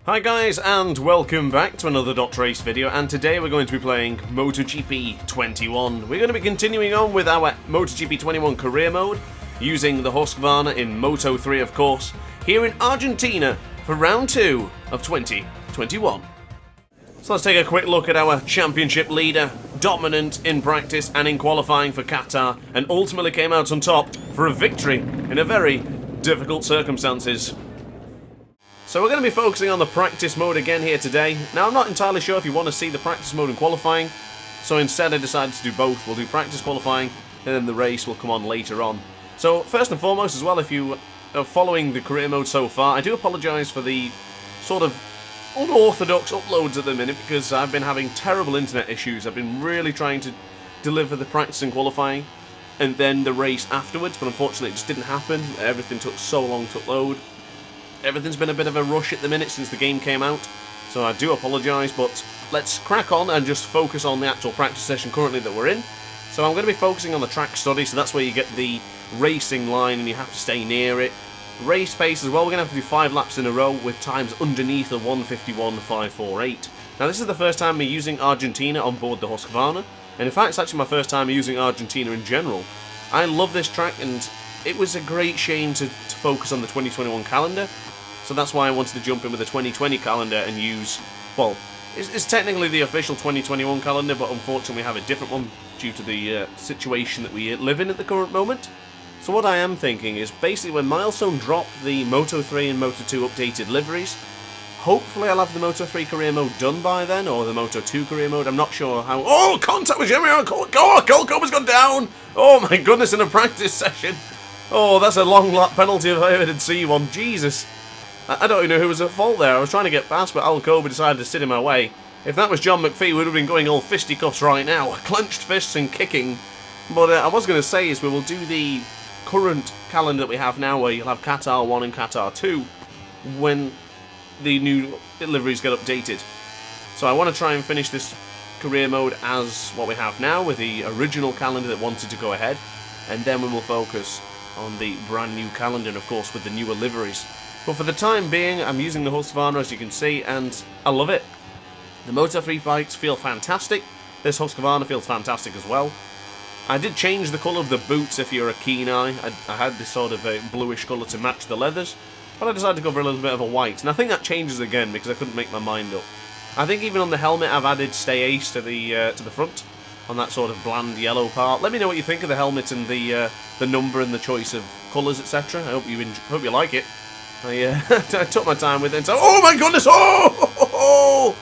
Hi guys, and welcome back to another DrAce video, and today we're going to be playing MotoGP 21. We're going to be continuing on with our MotoGP 21 career mode, using the Husqvarna in Moto 3 of course, here in Argentina for round 2 of 2021. So let's take a quick look at our championship leader, dominant in practice and in qualifying for Qatar, and ultimately came out on top for a victory in a very difficult circumstances. So we're going to be focusing on the practice mode again here today. Now I'm not entirely sure if you want to see the practice mode and qualifying, so instead I decided to do both. We'll do practice qualifying and then the race will come on later on. So first and foremost as well, if you are following the career mode so far, I do apologise for the sort of unorthodox uploads at the minute because I've been having terrible internet issues. I've been really trying to deliver the practice and qualifying and then the race afterwards, but unfortunately it just didn't happen. Everything took so long to upload. Everything's been a bit of a rush at the minute since the game came out, so I do apologise, but let's crack on and just focus on the actual practice session currently that we're in. So I'm going to be focusing on the track study, so that's where you get the racing line and you have to stay near it. Race pace as well, we're going to have to do 5 laps in a row with times underneath the 1:51.548. Now this is the first time we're using Argentina on board the Husqvarna, and in fact it's actually my first time using Argentina in general. I love this track and it was a great shame to focus on the 2021 calendar. So that's why I wanted to jump in with the 2020 calendar and use, well, it's technically the official 2021 calendar, but unfortunately we have a different one due to the situation that we live in at the current moment. So what I am thinking is basically when Milestone drop the Moto 3 and Moto 2 updated liveries, hopefully I'll have the Moto 3 career mode done by then, or the Moto 2 career mode. I'm not sure how. Oh, contact with Jimmy! Colcoba's gone down! Oh my goodness, in a practice session! Oh, that's a long lap penalty if I ever did see one. Jesus. I don't even know who was at fault there. I was trying to get past, but Alcoba decided to sit in my way. If that was John McPhee, we would have been going all fisticuffs right now. Clenched fists and kicking. But I was going to say is we will do the current calendar that we have now, where you'll have Qatar 1 and Qatar 2, when the new liveries get updated. So I want to try and finish this career mode as what we have now, with the original calendar that wanted to go ahead. And then we will focus on the brand new calendar, and of course with the newer liveries. But for the time being, I'm using the Husqvarna, as you can see, and I love it. The Moto 3 bikes feel fantastic. This Husqvarna feels fantastic as well. I did change the colour of the boots if you're a keen eye. I had this sort of a bluish colour to match the leathers, but I decided to go for a little bit of a white. And I think that changes again because I couldn't make my mind up. I think even on the helmet I've added Stay Ace to the front, on that sort of bland yellow part. Let me know what you think of the helmet and the number and the choice of colours, etc. I hope you like it. I took my time with it and so, oh my goodness, oh,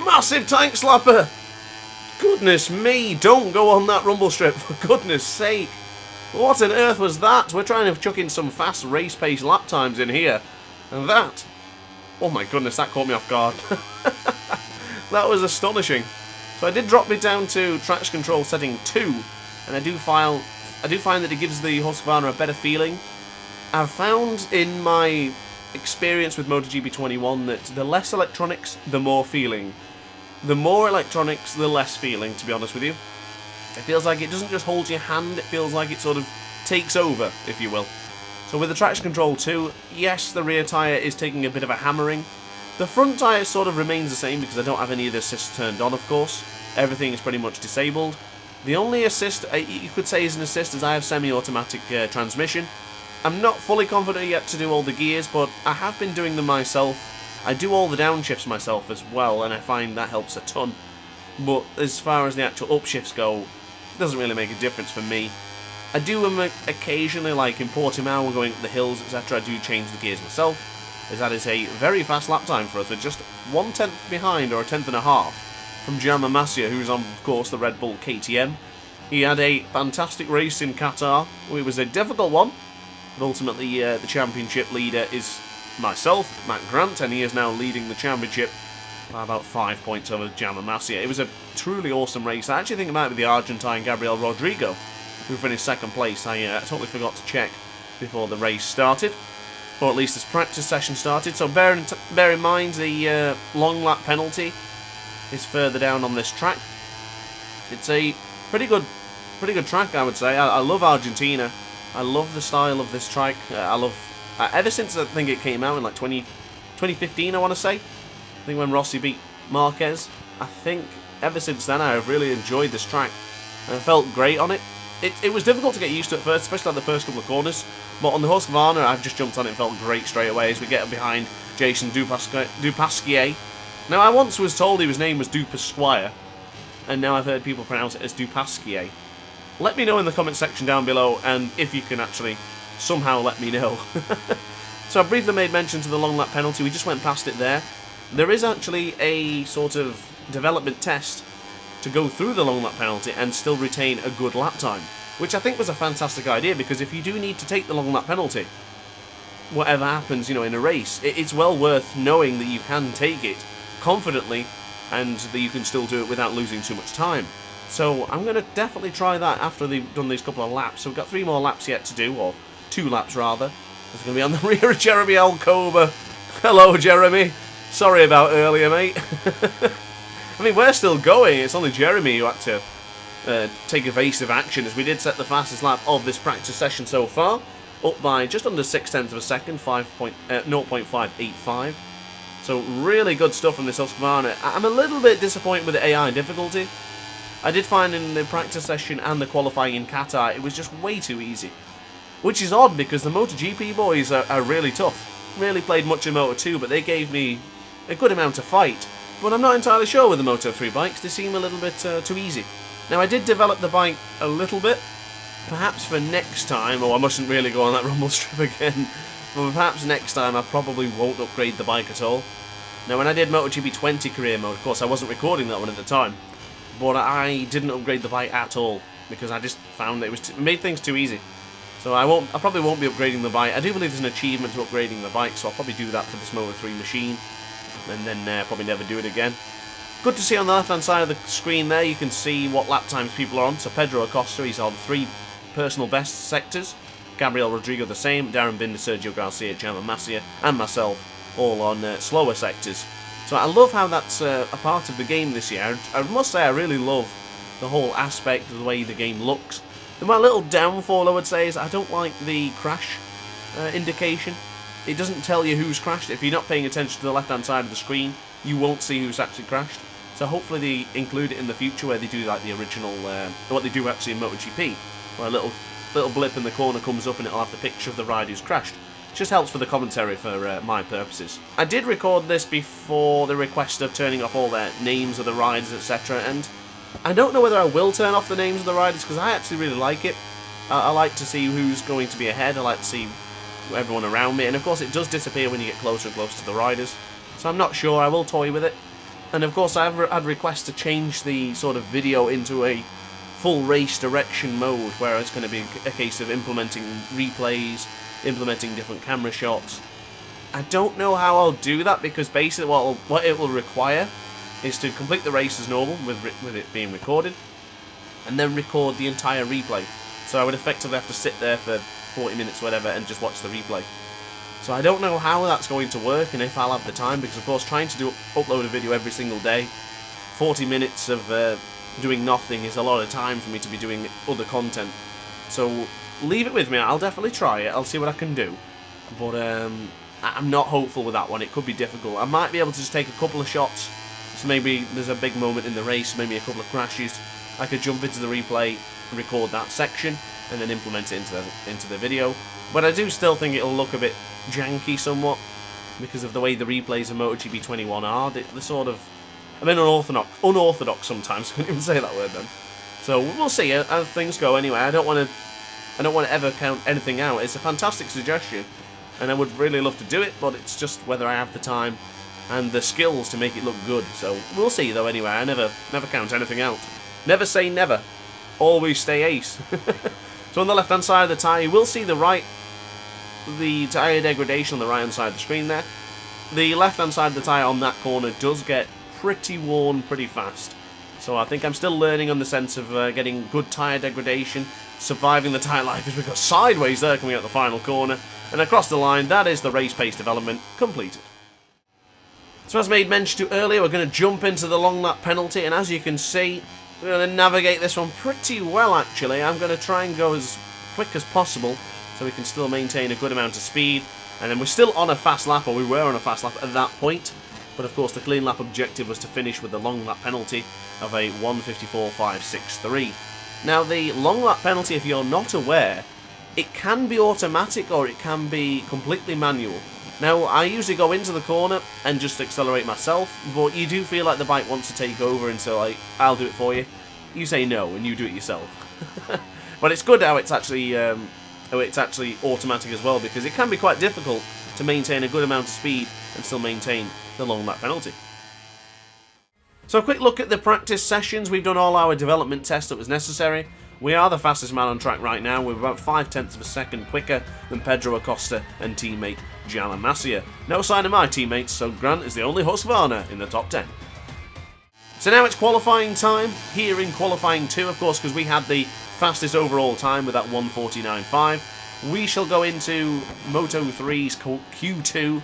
massive tank slapper. Goodness me, don't go on that rumble strip, for goodness sake. What on earth was that? We're trying to chuck in some fast race pace lap times in here. And that, oh my goodness, that caught me off guard. That was astonishing. So I did drop it down to traction control setting 2, and I do find that it gives the Husqvarna a better feeling. I've found in my experience with MotoGP 21 that the less electronics, the more feeling. The more electronics, the less feeling, to be honest with you. It feels like it doesn't just hold your hand, it feels like it sort of takes over, if you will. So with the traction control 2, yes, the rear tyre is taking a bit of a hammering. The front tyre sort of remains the same because I don't have any of the assists turned on, of course. Everything is pretty much disabled. The only assist, you could say is an assist, is I have semi-automatic transmission. I'm not fully confident yet to do all the gears, but I have been doing them myself. I do all the downshifts myself as well, and I find that helps a ton. But as far as the actual upshifts go, it doesn't really make a difference for me. I do them occasionally, like in Portimao, going up the hills, etc. I do change the gears myself, as that is a very fast lap time for us. We're just 1/10 behind, or a 1/10.5, from Jaume Masia, who's on, of course, the Red Bull KTM. He had a fantastic race in Qatar. It was a difficult one. But ultimately, the championship leader is myself, Matt Grant, and he is now leading the championship by about 5 points over Jaume Masia. It was a truly awesome race. I actually think it might be the Argentine Gabriel Rodrigo who finished second place. I totally forgot to check before the race started, or at least this practice session started. So bear in mind the long lap penalty is further down on this track. It's a pretty good track, I would say. I love Argentina. I love the style of this track. I love ever since I think it came out in like 2015, I want to say. I think when Rossi beat Marquez, I think ever since then I've really enjoyed this track. And I felt great on it. It was difficult to get used to at first, especially on the first couple of corners. But on the Husqvarna, I've just jumped on it and felt great straight away as we get behind Jason Dupasquier. Now, I once was told his name was Dupasquier, and now I've heard people pronounce it as Dupasquier. Let me know in the comment section down below, and if you can actually somehow let me know. So I briefly made mention to the long lap penalty. We just went past it there. There is actually a sort of development test to go through the long lap penalty and still retain a good lap time, which I think was a fantastic idea, because if you do need to take the long lap penalty, whatever happens, in a race, it's well worth knowing that you can take it confidently and that you can still do it without losing too much time. So I'm going to definitely try that after they've done these couple of laps. So we've got 3 more laps yet to do, or 2 laps rather. It's going to be on the rear of Jeremy Alcoba. Hello, Jeremy. Sorry about earlier, mate. I mean, we're still going. It's only Jeremy who had to take evasive action, as we did set the fastest lap of this practice session so far, up by just under 0.6 of a second, 0.585. So really good stuff from this Husqvarna. I'm a little bit disappointed with the AI difficulty. I did find in the practice session and the qualifying in Qatar, it was just way too easy. Which is odd, because the MotoGP boys are really tough. Really played much in Moto 2, but they gave me a good amount of fight. But I'm not entirely sure with the Moto 3 bikes, they seem a little bit too easy. Now, I did develop the bike a little bit, perhaps for next time, or I mustn't really go on that rumble strip again, but perhaps next time I probably won't upgrade the bike at all. Now, when I did MotoGP 20 career mode, of course I wasn't recording that one at the time, but I didn't upgrade the bike at all, because I just found that it made things too easy. So I probably won't be upgrading the bike. I do believe there's an achievement to upgrading the bike, so I'll probably do that for this Moto 3 machine, and then probably never do it again. Good to see on the left hand side of the screen there, you can see what lap times people are on. So Pedro Acosta, he's on 3 personal best sectors. Gabriel Rodrigo the same, Darren Binder, Sergio Garcia, Jaume Masia, and myself all on slower sectors. So I love how that's a part of the game this year. I must say I really love the whole aspect of the way the game looks. And my little downfall, I would say, is I don't like the crash indication. It doesn't tell you who's crashed. If you're not paying attention to the left-hand side of the screen, you won't see who's actually crashed. So hopefully they include it in the future, where they do like the original, what they do actually in MotoGP, where a little blip in the corner comes up and it'll have the picture of the rider who's crashed. It just helps for the commentary for my purposes. I did record this before the request of turning off all their names of the riders, etc. And I don't know whether I will turn off the names of the riders, because I actually really like it. I like to see who's going to be ahead. I like to see everyone around me, and of course it does disappear when you get closer and closer to the riders, so I'm not sure. I will toy with it. And of course I've had requests to change the sort of video into a full race direction mode, where it's going to be a case of implementing replays, implementing different camera shots. I don't know how I'll do that, because basically what it will require is to complete the race as normal with it being recorded, and then record the entire replay. So I would effectively have to sit there for 40 minutes or whatever and just watch the replay. So I don't know how that's going to work, and if I'll have the time, because of course trying to upload a video every single day, 40 minutes of doing nothing is a lot of time for me to be doing other content. So leave it with me. I'll definitely try it. I'll see what I can do. But I'm not hopeful with that one. It could be difficult. I might be able to just take a couple of shots. So maybe there's a big moment in the race, maybe a couple of crashes. I could jump into the replay, record that section, and then implement it into the video. But I do still think it'll look a bit janky somewhat, because of the way the replays of MotoGP 21 are. They're sort of, I mean, unorthodox sometimes. I couldn't even say that word then. So we'll see how things go. Anyway, I don't want to ever count anything out. It's a fantastic suggestion, and I would really love to do it, but it's just whether I have the time and the skills to make it look good. So we'll see though. Anyway, I never count anything out. Never say never. Always stay ace. So on the left hand side of the tyre, you will see the tyre degradation on the right hand side of the screen there. The left hand side of the tyre on that corner does get pretty worn pretty fast. So I think I'm still learning on the sense of getting good tyre degradation, surviving the tyre life as we go sideways there coming out the final corner. And across the line, that is the race pace development completed. So as made mention to earlier, we're going to jump into the long lap penalty, and as you can see, we're going to navigate this one pretty well actually. I'm going to try and go as quick as possible so we can still maintain a good amount of speed. And then we're still on a fast lap, or we were on a fast lap at that point. but of course the clean lap objective was to finish with the long lap penalty of a 1:54.563. Now the long lap penalty, if you're not aware, it can be automatic or it can be completely manual. Now I usually go into the corner and just accelerate myself, but you do feel like the bike wants to take over and so I'll do it for you. You say no and you do it yourself. But it's good how it's actually automatic as well, because it can be quite difficult to maintain a good amount of speed and still maintain the long lap penalty. So a quick look at the practice sessions. We've done all our development tests that was necessary. We are the fastest man on track right now. We're about 0.5 of a second quicker than Pedro Acosta and teammate Jalan Masia. No sign of my teammates, so Grant is the only Husqvarna in the top 10. So now it's qualifying time, here in qualifying 2, of course, because we had the fastest overall time with that 1:49.5. We shall go into Moto 3's Q2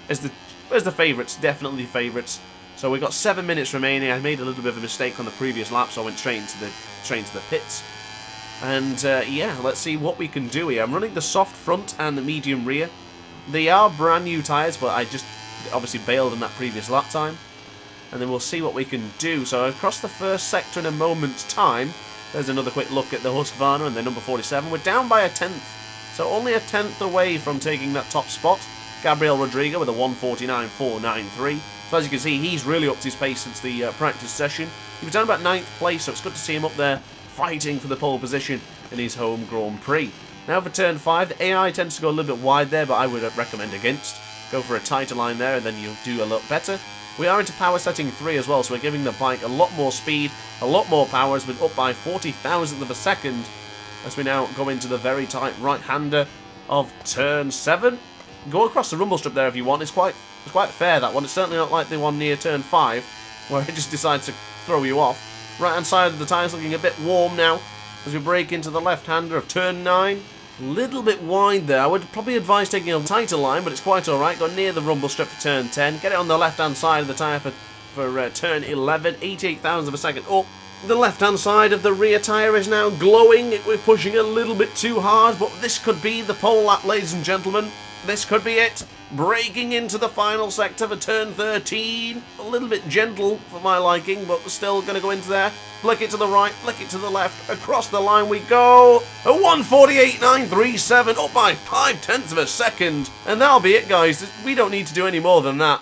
as the favourites, definitely favourites. So we've got 7 minutes remaining. I made a little bit of a mistake on the previous lap, so I went straight into the pits. And yeah, let's see what we can do here. I'm running the soft front and the medium rear. They are brand new tyres, but I just obviously bailed in that previous lap time. And then we'll see what we can do. So across the first sector in a moment's time, there's another quick look at the Husqvarna and the number 47. We're down by a 10th, so only a 10th away from taking that top spot. Gabriel Rodrigo with a 1:49.493. So as you can see, he's really upped his pace since the practice session. He was down about 9th place, so it's good to see him up there fighting for the pole position in his home Grand Prix. Now for turn 5, the AI tends to go a little bit wide there, but I would recommend against. Go for a tighter line there and then you'll do a lot better. We are into power setting 3 as well, so we're giving the bike a lot more speed, a lot more power. It's been up by 40,000th of a second as we now go into the very tight right-hander of turn 7. Go across the rumble strip there if you want. It's quite fair, that one. It's certainly not like the one near turn 5 where it just decides to throw you off. Right-hand side of the tyres looking a bit warm now as we break into the left-hander of turn 9. A little bit wide there. I would probably advise taking a tighter line, but it's quite alright. Go near the rumble strip for turn 10. Get it on the left-hand side of the tyre for turn 11. 88,000 of a second up. The left-hand side of the rear tyre is now glowing. We're pushing a little bit too hard, but this could be the pole lap, ladies and gentlemen. This could be it. Breaking into the final sector for turn 13. A little bit gentle for my liking, but we're still going to go into there. Flick it to the right, flick it to the left. Across the line we go. A 1:48.937, up by 0.5 of a second. And that'll be it, guys. We don't need to do any more than that.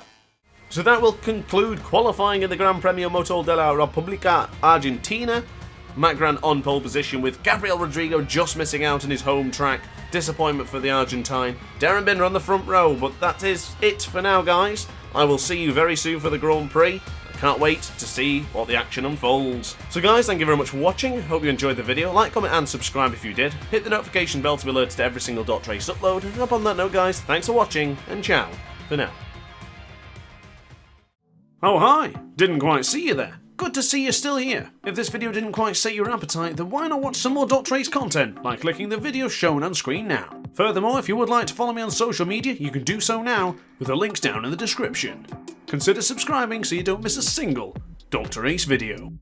So that will conclude qualifying in the Gran Premio Moto della Repubblica Argentina. Matt Grant on pole position with Gabriel Rodrigo just missing out on his home track. Disappointment for the Argentine. Darren Binder on the front row, but that is it for now, guys. I will see you very soon for the Grand Prix. I can't wait to see what the action unfolds. So guys, thank you very much for watching. Hope you enjoyed the video. Like, comment and subscribe if you did. Hit the notification bell to be alerted to every single DrAce upload. And up on that note, guys, thanks for watching and ciao for now. Oh hi, didn't quite see you there. Good to see you're still here. If this video didn't quite sate your appetite, then why not watch some more DrAce content by clicking the video shown on screen now. Furthermore, if you would like to follow me on social media, you can do so now with the links down in the description. Consider subscribing so you don't miss a single DrAce video.